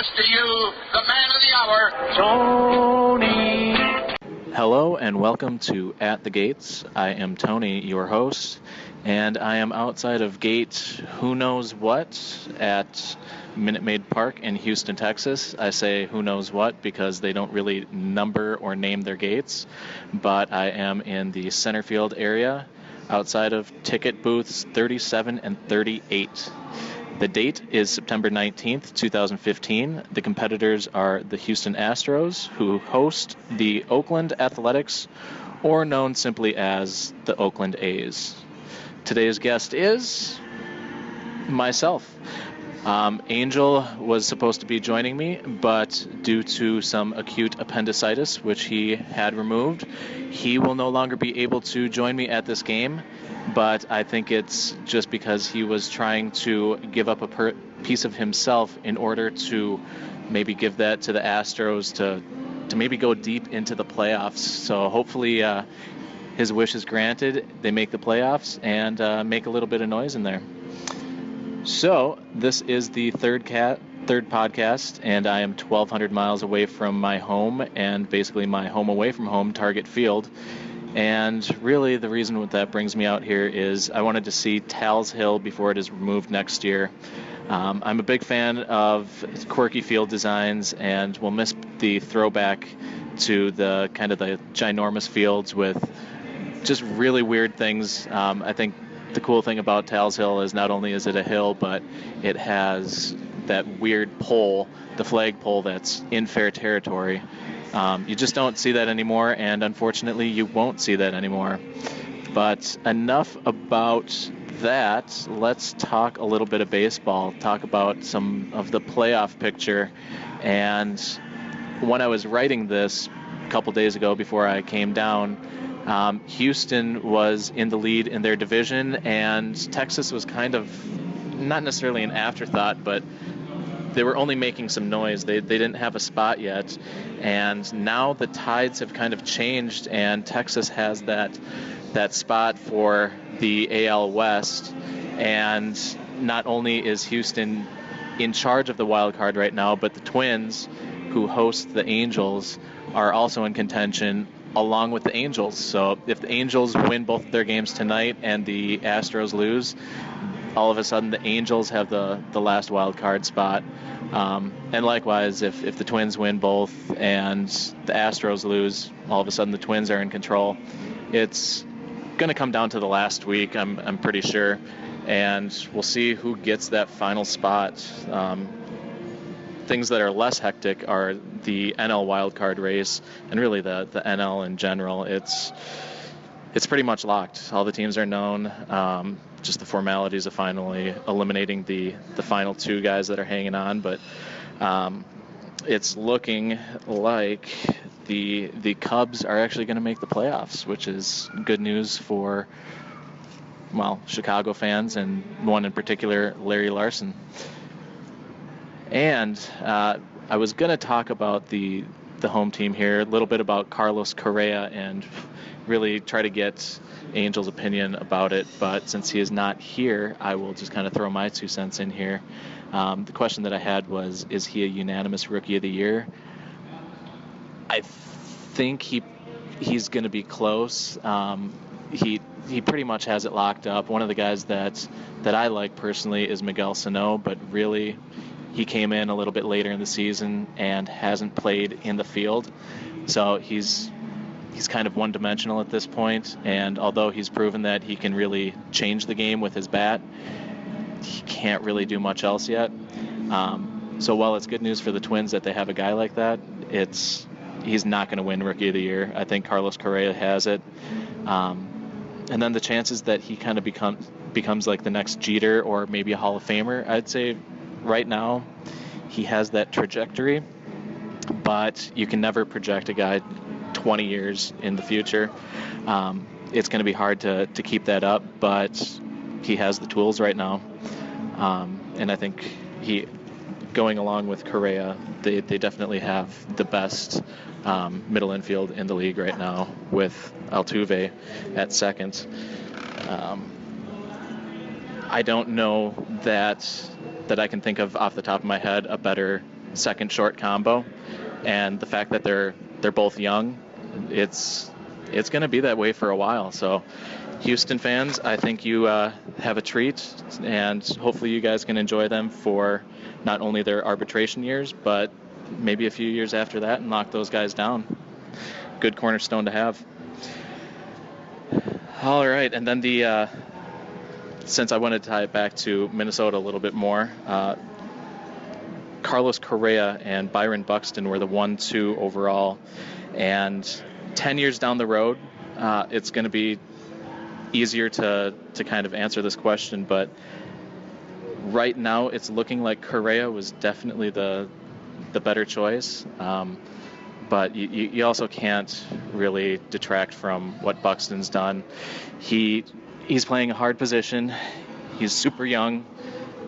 introduce to you the man of the hour, Tony. Hello and welcome to At the Gates. I am Tony, your host, and I am outside of gate who knows what at Minute Maid Park in Houston, Texas. I say who knows what because they don't really number or name their gates, but I am in the center field area outside of ticket booths 37 and 38. The date is September 19th, 2015. The competitors are the Houston Astros, who host the Oakland Athletics, or known simply as the Oakland A's. Today's guest is myself. Angel was supposed to be joining me, but due to some acute appendicitis, which he had removed, he will no longer be able to join me at this game. But I think it's just because he was trying to give up a piece of himself in order to maybe give that to the Astros to maybe go deep into the playoffs. So hopefully his wish is granted. They make the playoffs and make a little bit of noise in there. So this is the third podcast, and I am 1,200 miles away from my home, and basically my home away from home, Target Field. And really the reason that brings me out here is I wanted to see Tal's Hill before it is removed next year. I'm a big fan of quirky field designs, and will miss the throwback to the kind of the ginormous fields with just really weird things. I think the cool thing about Tal's Hill is not only is it a hill, but it has that weird pole, the flagpole that's in fair territory. You just don't see that anymore, and unfortunately you won't see that anymore. But enough about that. Let's talk a little bit of baseball, talk about some of the playoff picture. And when I was writing this a couple days ago before I came down, Houston was in the lead in their division, and Texas was kind of not necessarily an afterthought, but they were only making some noise. They didn't have a spot yet, and now the tides have kind of changed, and Texas has that spot for the AL West. And not only is Houston in charge of the wild card right now, but the Twins, who host the Angels, are also in contention along with the Angels. So if the Angels win both of their games tonight and the Astros lose, all of a sudden the Angels have the last wild card spot. And likewise, if the Twins win both and the Astros lose, all of a sudden the Twins are in control. It's going to come down to the last week, I'm pretty sure, and we'll see who gets that final spot. Things that are less hectic are the NL wildcard race, and really the NL in general. It's pretty much locked. All the teams are known. Just the formalities of finally eliminating the final two guys that are hanging on. But it's looking like the Cubs are actually going to make the playoffs, which is good news for, well, Chicago fans, and one in particular, Larry Larson. And I was going to talk about the home team here, a little bit about Carlos Correa, and really try to get Angel's opinion about it. But since he is not here, I will just kind of throw my 2 cents in here. The question that I had was, is he a unanimous Rookie of the Year? I think he's going to be close. He pretty much has it locked up. One of the guys that I like personally is Miguel Sano, but really he came in a little bit later in the season and hasn't played in the field. So he's kind of one-dimensional at this point, and although he's proven that he can really change the game with his bat, he can't really do much else yet. So while it's good news for the Twins that they have a guy like that, he's not going to win Rookie of the Year. I think Carlos Correa has it. And then the chances that he kind of becomes like the next Jeter or maybe a Hall of Famer, I'd say right now he has that trajectory, but you can never project a guy 20 years in the future. It's going to be hard to keep that up, but he has the tools right now. And I think going along with Correa, they definitely have the best middle infield in the league right now, with Altuve at second. I don't know that I can think of off the top of my head a better second short combo, and the fact that they're both young, it's going to be that way for a while. So, Houston fans, I think you have a treat, and hopefully you guys can enjoy them for not only their arbitration years, but maybe a few years after that, and knock those guys down. Good cornerstone to have. All right, and then since I wanted to tie it back to Minnesota a little bit more, Carlos Correa and Byron Buxton were the 1-2 overall, and 10 years down the road, it's going to be easier to kind of answer this question, but right now it's looking like Correa was definitely the better choice. But you also can't really detract from what Buxton's done. He's playing a hard position. He's super young,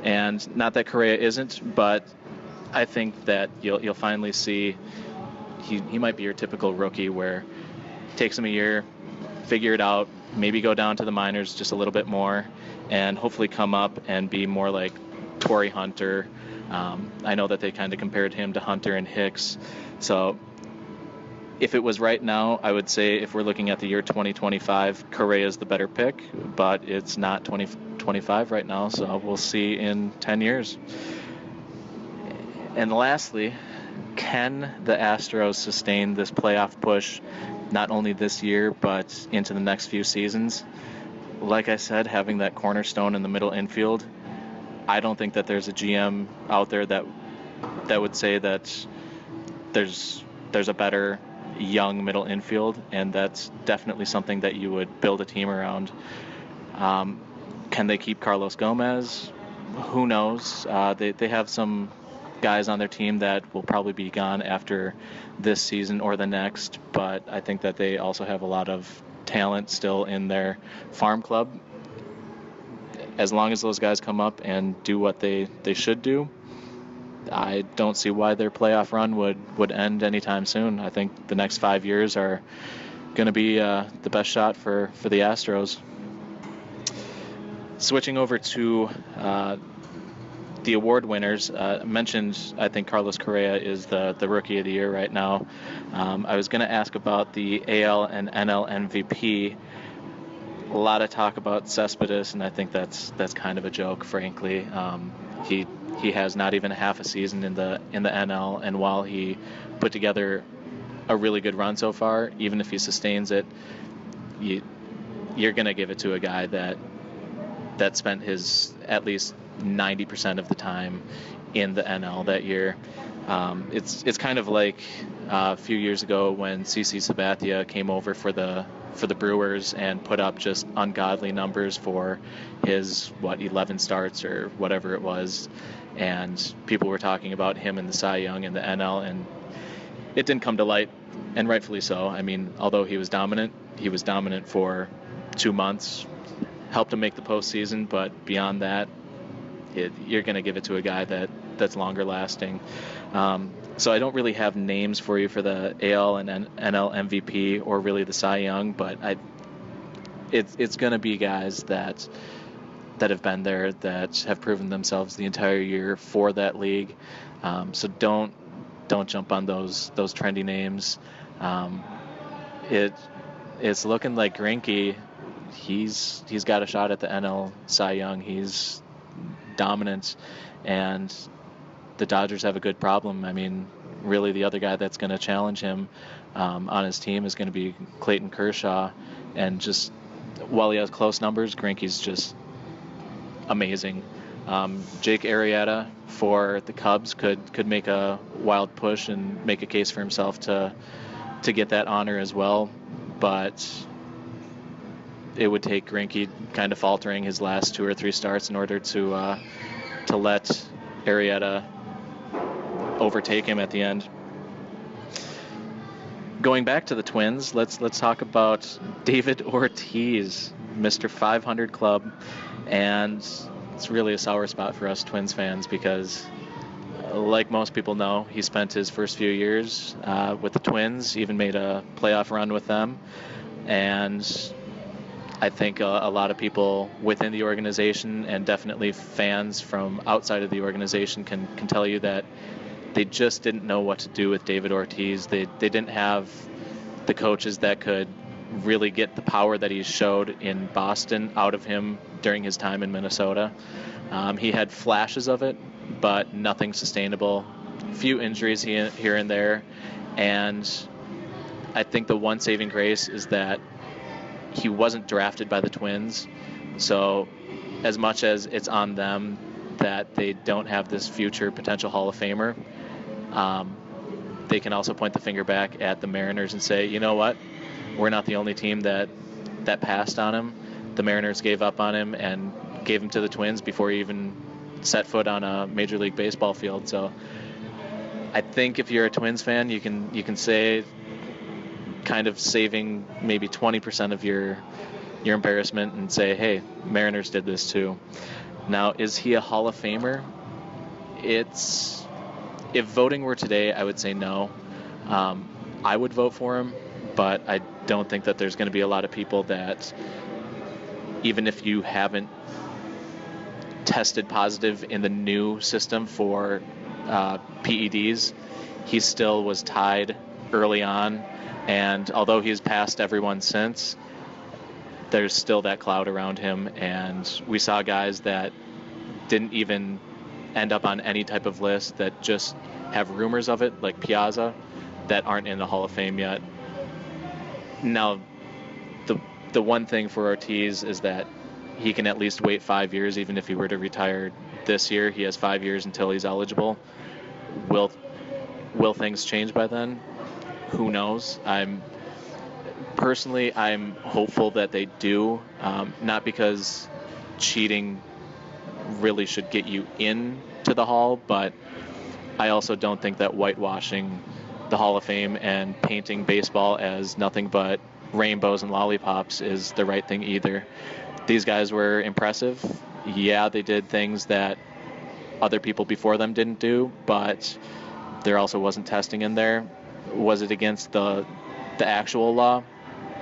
and not that Correa isn't, but I think that you'll finally see he might be your typical rookie where it takes him a year, figure it out, maybe go down to the minors just a little bit more, and hopefully come up and be more like Torrey Hunter. I know that they kind of compared him to Hunter and Hicks. So if it was right now, I would say if we're looking at the year 2025, Correa is the better pick, but it's not 2025 right now, so we'll see in 10 years. And lastly, can the Astros sustain this playoff push not only this year, but into the next few seasons? Like I said, having that cornerstone in the middle infield, I don't think that there's a GM out there that would say that there's a better young middle infield, and that's definitely something that you would build a team around. Can they keep Carlos Gomez? Who knows? They have some guys on their team that will probably be gone after this season or the next, but I think that they also have a lot of talent still in their farm club. As long as those guys come up and do what they should do, I don't see why their playoff run would end anytime soon. I think the next 5 years are going to be the best shot for the Astros. Switching over to the award winners, mentioned I think Carlos Correa is the rookie of the year right now. I was going to ask about the AL and NL MVP. A lot of talk about Cespedes, and I think that's kind of a joke, frankly. He has not even a half a season in the NL, and while he put together a really good run so far, even if he sustains it, you're going to give it to a guy that spent his at least 90% of the time in the NL that year. It's kind of like a few years ago when CC Sabathia came over for the Brewers and put up just ungodly numbers for his 11 starts or whatever it was, and people were talking about him and the Cy Young in the NL, and it didn't come to light, and rightfully so. I mean, although he was dominant for 2 months, helped him make the postseason, but beyond that, you're going to give it to a guy that's longer lasting. So I don't really have names for you for the AL and NL MVP or really the Cy Young, but it's going to be guys that have been there, that have proven themselves the entire year for that league. So don't jump on those trendy names. It's looking like Greinke. He's got a shot at the NL Cy Young. He's dominant, and the Dodgers have a good problem. I mean, really the other guy that's going to challenge him on his team is going to be Clayton Kershaw, and just while he has close numbers, Greinke's just amazing. Jake Arrieta for the Cubs could make a wild push and make a case for himself to get that honor as well, but it would take Greinke kind of faltering his last 2 or 3 starts in order to let Arrieta overtake him at the end. Going back to the Twins, let's talk about David Ortiz, Mr. 500 Club, and it's really a sour spot for us Twins fans because, like most people know, he spent his first few years with the Twins, even made a playoff run with them, and I think a lot of people within the organization and definitely fans from outside of the organization can tell you that they just didn't know what to do with David Ortiz. They didn't have the coaches that could really get the power that he showed in Boston out of him during his time in Minnesota. He had flashes of it, but nothing sustainable. Few injuries here and there, and I think the one saving grace is that he wasn't drafted by the Twins. So as much as it's on them that they don't have this future potential Hall of Famer, they can also point the finger back at the Mariners and say, you know what, we're not the only team that passed on him. The Mariners gave up on him and gave him to the Twins before he even set foot on a Major League Baseball field. So I think if you're a Twins fan, you can say, kind of saving maybe 20% of your embarrassment and say, hey, Mariners did this too. Now, is he a Hall of Famer? If voting were today, I would say no. I would vote for him, but I don't think that there's going to be a lot of people that, even if you haven't tested positive in the new system for PEDs, he still was tied early on, and although he's passed everyone since, there's still that cloud around him, and we saw guys that didn't even end up on any type of list that just have rumors of it, like Piazza, that aren't in the Hall of Fame yet. Now, the one thing for Ortiz is that he can at least wait 5 years, even if he were to retire this year. He has 5 years until he's eligible. Will things change by then? Who knows? I'm hopeful that they do, not because cheating really should get you into the Hall, but I also don't think that whitewashing the Hall of Fame and painting baseball as nothing but rainbows and lollipops is the right thing either. These guys were impressive. Yeah, they did things that other people before them didn't do, but there also wasn't testing in there. Was it against the actual law?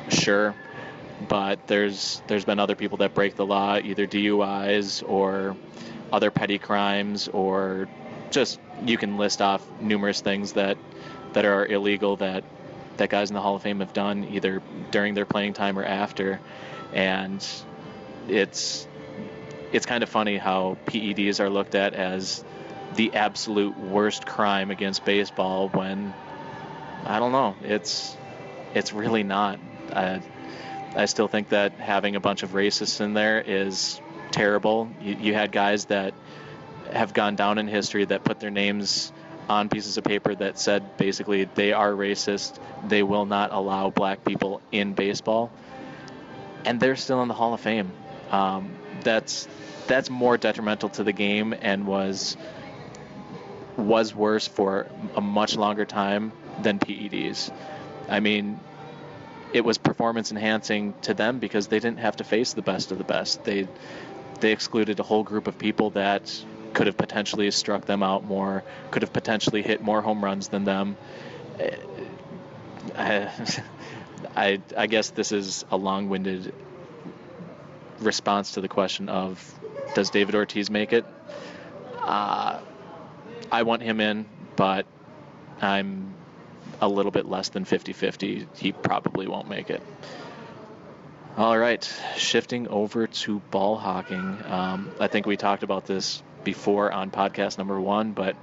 Sure, but there's been other people that break the law, either DUIs or other petty crimes, or just, you can list off numerous things that are illegal that guys in the Hall of Fame have done, either during their playing time or after. And it's kind of funny how PEDs are looked at as the absolute worst crime against baseball, when I don't know, it's really not. I still think that having a bunch of racists in there is terrible. You had guys that have gone down in history that put their names on pieces of paper that said basically they are racist, they will not allow black people in baseball, and they're still in the Hall of Fame. That's more detrimental to the game and was worse for a much longer time than PEDs. I mean, it was performance enhancing to them because they didn't have to face the best of the best. They excluded a whole group of people that could have potentially struck them out more, could have potentially hit more home runs than them. I guess this is a long-winded response to the question of, does David Ortiz make it? I want him in, but I'm a little bit less than 50-50. He probably won't make it. All right, shifting over to ball hawking. I think we talked about this before on podcast number 1, but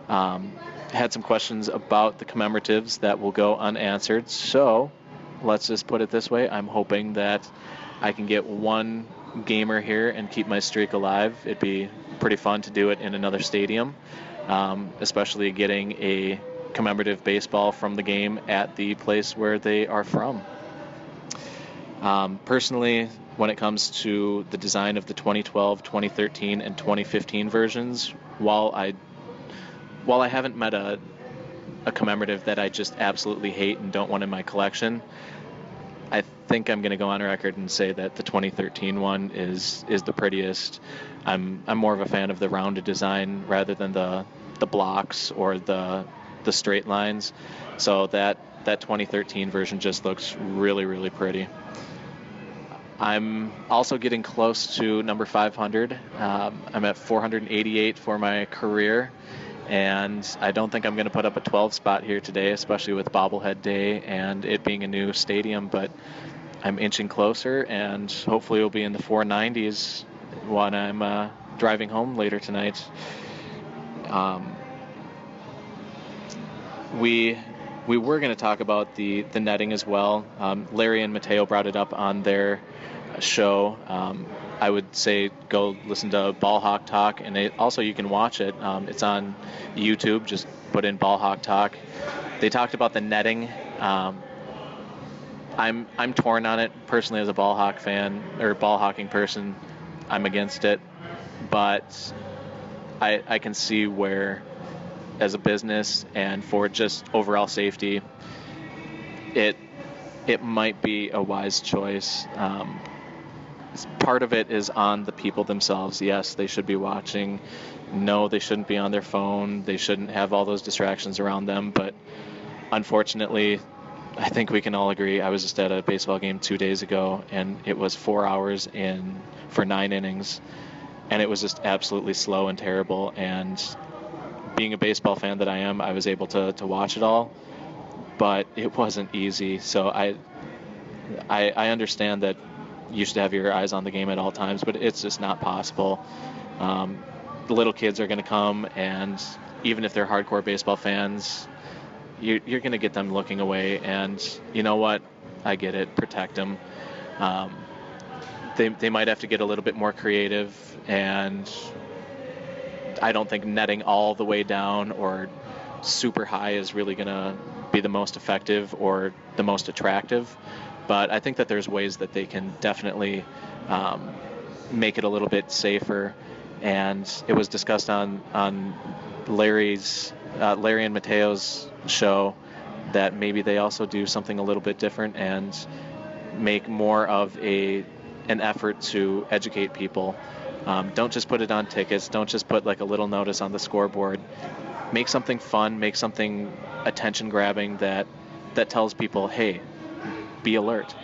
had some questions about the commemoratives that will go unanswered. So let's just put it this way. I'm hoping that I can get one gamer here and keep my streak alive. It'd be pretty fun to do it in another stadium, especially getting a commemorative baseball from the game at the place where they are from. Personally, when it comes to the design of the 2012, 2013, and 2015 versions, while I haven't met a commemorative that I just absolutely hate and don't want in my collection, I think I'm going to go on record and say that the 2013 one is the prettiest. I'm more of a fan of the rounded design rather than the blocks or the straight lines. So that 2013 version just looks really, really pretty. I'm also getting close to number 500. I'm at 488 for my career, and I don't think I'm going to put up a 12 spot here today, especially with bobblehead day and it being a new stadium, but I'm inching closer, and hopefully we'll be in the 490s when I'm driving home later tonight. We were going to talk about the netting as well. Larry and Mateo brought it up on their show. I would say go listen to Ball Hawk Talk, and you can watch it. It's on YouTube. Just put in Ball Hawk Talk. They talked about the netting. I'm torn on it personally as a ball hawk fan or ball hawking person. I'm against it, but I can see where, as a business and for just overall safety, it might be a wise choice. Part of it is on the people themselves. Yes, they should be watching. No, they shouldn't be on their phone. They shouldn't have all those distractions around them. But unfortunately, I think we can all agree. I was just at a baseball game 2 days ago, and it was 4 hours for 9 innings, and it was just absolutely slow and terrible. And being a baseball fan that I am, I was able to watch it all, but it wasn't easy. So I understand that you should have your eyes on the game at all times, but it's just not possible. The little kids are going to come, and even if they're hardcore baseball fans, you're going to get them looking away, and you know what? I get it. Protect them. They might have to get a little bit more creative, and I don't think netting all the way down or super high is really going to be the most effective or the most attractive. But I think that there's ways that they can definitely make it a little bit safer. And it was discussed on Larry and Mateo's show that maybe they also do something a little bit different and make more of an effort to educate people. Don't just put it on tickets. Don't just put like a little notice on the scoreboard. Make something fun. Make something attention-grabbing that tells people, hey, be alert.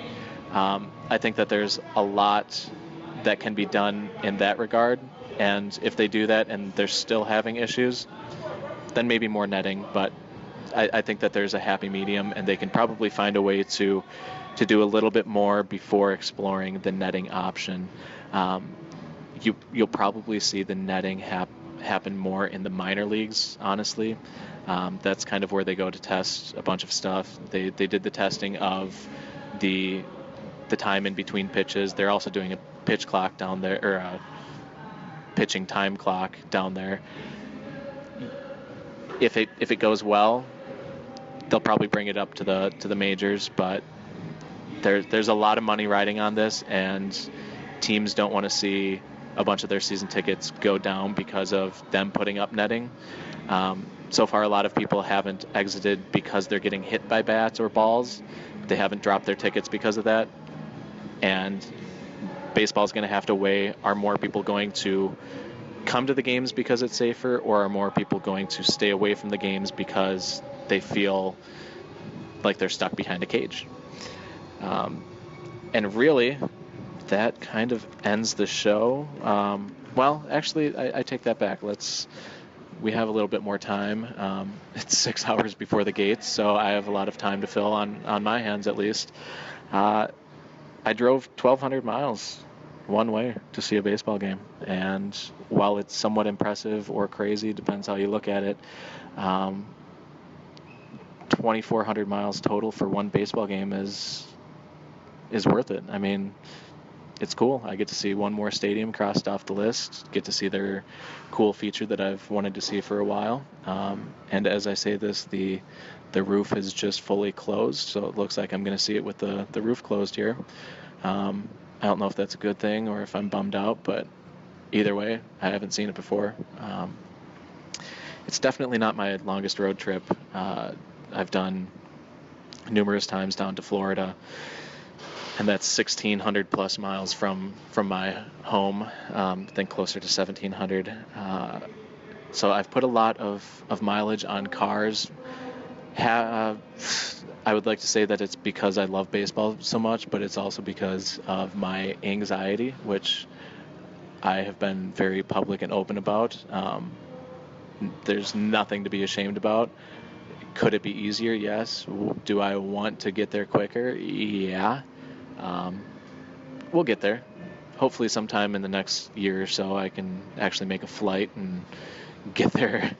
I think that there's a lot that can be done in that regard. And if they do that and they're still having issues, then maybe more netting. But I think that there's a happy medium, and they can probably find a way to do a little bit more before exploring the netting option. You'll probably see the netting happen more in the minor leagues, honestly. That's kind of where they go to test a bunch of stuff. They did the testing of the time in between pitches. They're also doing a pitch clock down there, or a pitching time clock down there. If it goes well, they'll probably bring it up to the majors, but there's a lot of money riding on this, and teams don't want to see a bunch of their season tickets go down because of them putting up netting. So far, a lot of people haven't exited because they're getting hit by bats or balls. They haven't dropped their tickets because of that. And baseball's going to have to weigh, are more people going to come to the games because it's safer, or are more people going to stay away from the games because they feel like they're stuck behind a cage? And really, that kind of ends the show. Well, actually, I take that back. We have a little bit more time. It's 6 hours before the gates, so I have a lot of time to fill on my hands, at least. I drove 1,200 miles one way to see a baseball game, and while it's somewhat impressive or crazy, depends how you look at it, 2,400 miles total for one baseball game is worth it. I mean, it's cool. I get to see one more stadium crossed off the list, get to see their cool feature that I've wanted to see for a while. And as I say this, the roof is just fully closed, so it looks like I'm going to see it with the roof closed here. I don't know if that's a good thing or if I'm bummed out, but either way, I haven't seen it before. It's definitely not my longest road trip. I've done numerous times down to Florida, and that's 1,600 plus miles from my home. I think closer to 1,700. So I've put a lot of mileage on cars. I would like to say that it's because I love baseball so much, but it's also because of my anxiety, which I have been very public and open about. There's nothing to be ashamed about. Could it be easier? Yes. Do I want to get there quicker? Yeah. Um, we'll get there. Hopefully sometime in the next year or so I can actually make a flight and get there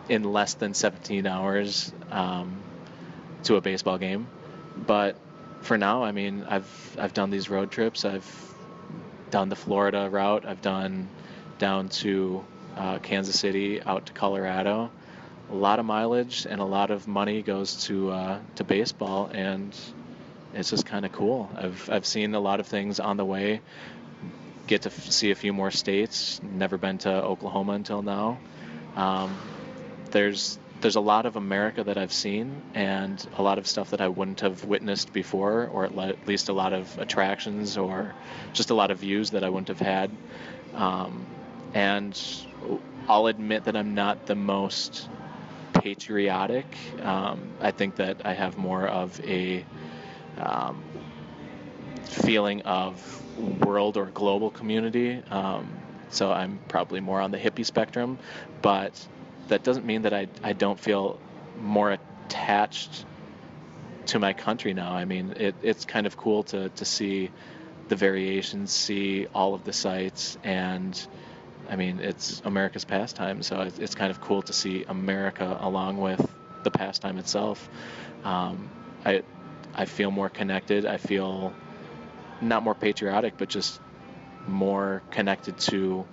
in less than 17 hours to a baseball game. But for now, I mean, I've done these road trips. I've done the Florida route. I've done down to Kansas City, out to Colorado. A lot of mileage and a lot of money goes to baseball, and it's just kind of cool. I've seen a lot of things on the way. Get to see a few more states. Never been to Oklahoma until now. Um, there's a lot of America that I've seen, and a lot of stuff that I wouldn't have witnessed before, or at least a lot of attractions, or just a lot of views that I wouldn't have had. And I'll admit that I'm not the most patriotic. I think that I have more of a feeling of world or global community. So I'm probably more on the hippie spectrum, but that doesn't mean that I don't feel more attached to my country now. I mean, it's kind of cool to see the variations, see all of the sites, and I mean, it's America's pastime, so it's kind of cool to see America along with the pastime itself. I feel more connected. I feel not more patriotic, but just more connected to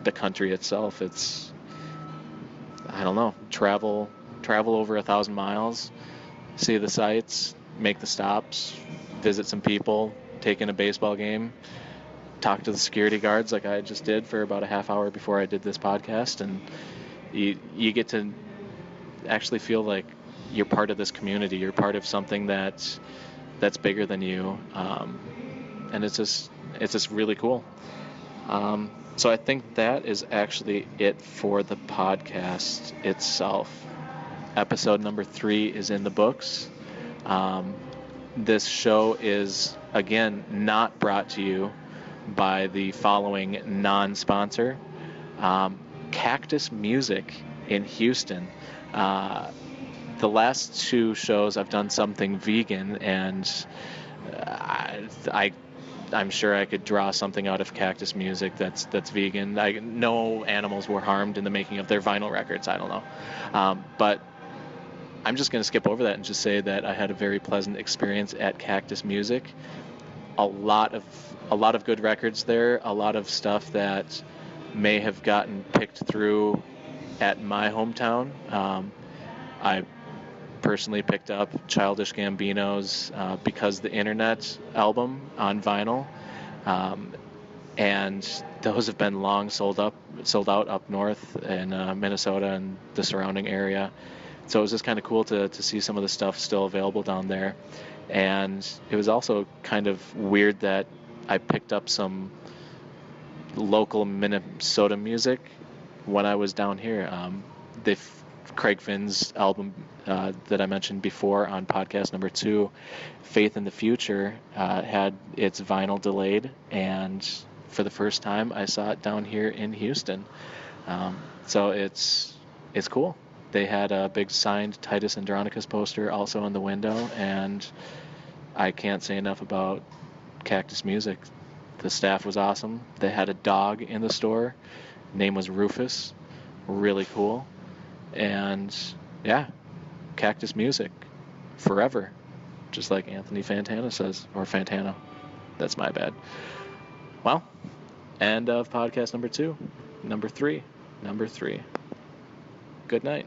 the country itself. It's, I don't know, travel over 1,000 miles, see the sights, make the stops, visit some people, take in a baseball game, talk to the security guards like I just did for about a half hour before I did this podcast, and you get to actually feel like you're part of this community. You're part of something that's bigger than you, and it's just really cool. So I think that is actually it for the podcast itself. Episode number 3 is in the books. This show is, again, not brought to you by the following non-sponsor. Cactus Music in Houston. The last 2 shows I've done something vegan, and I'm sure I could draw something out of Cactus Music that's vegan. No animals were harmed in the making of their vinyl records. I don't know, but I'm just going to skip over that and just say that I had a very pleasant experience at Cactus Music. A lot of good records there. A lot of stuff that may have gotten picked through at my hometown. I personally picked up Childish Gambino's Because the Internet album on vinyl, and those have been long sold out up north in Minnesota and the surrounding area. So it was just kind of cool to see some of the stuff still available down there. And it was also kind of weird that I picked up some local Minnesota music when I was down here. Craig Finn's album that I mentioned before on podcast number 2, Faith in the Future, had its vinyl delayed, and for the first time I saw it down here in Houston. So it's cool. They had a big signed Titus Andronicus poster also in the window, and I can't say enough about Cactus Music. The staff was awesome. They had a dog in the store. Name was Rufus. Really cool. And yeah, Cactus Music forever, just like Anthony Fantano says, or Fantano. That's my bad. Well, end of podcast number 2. Number 3. Good night.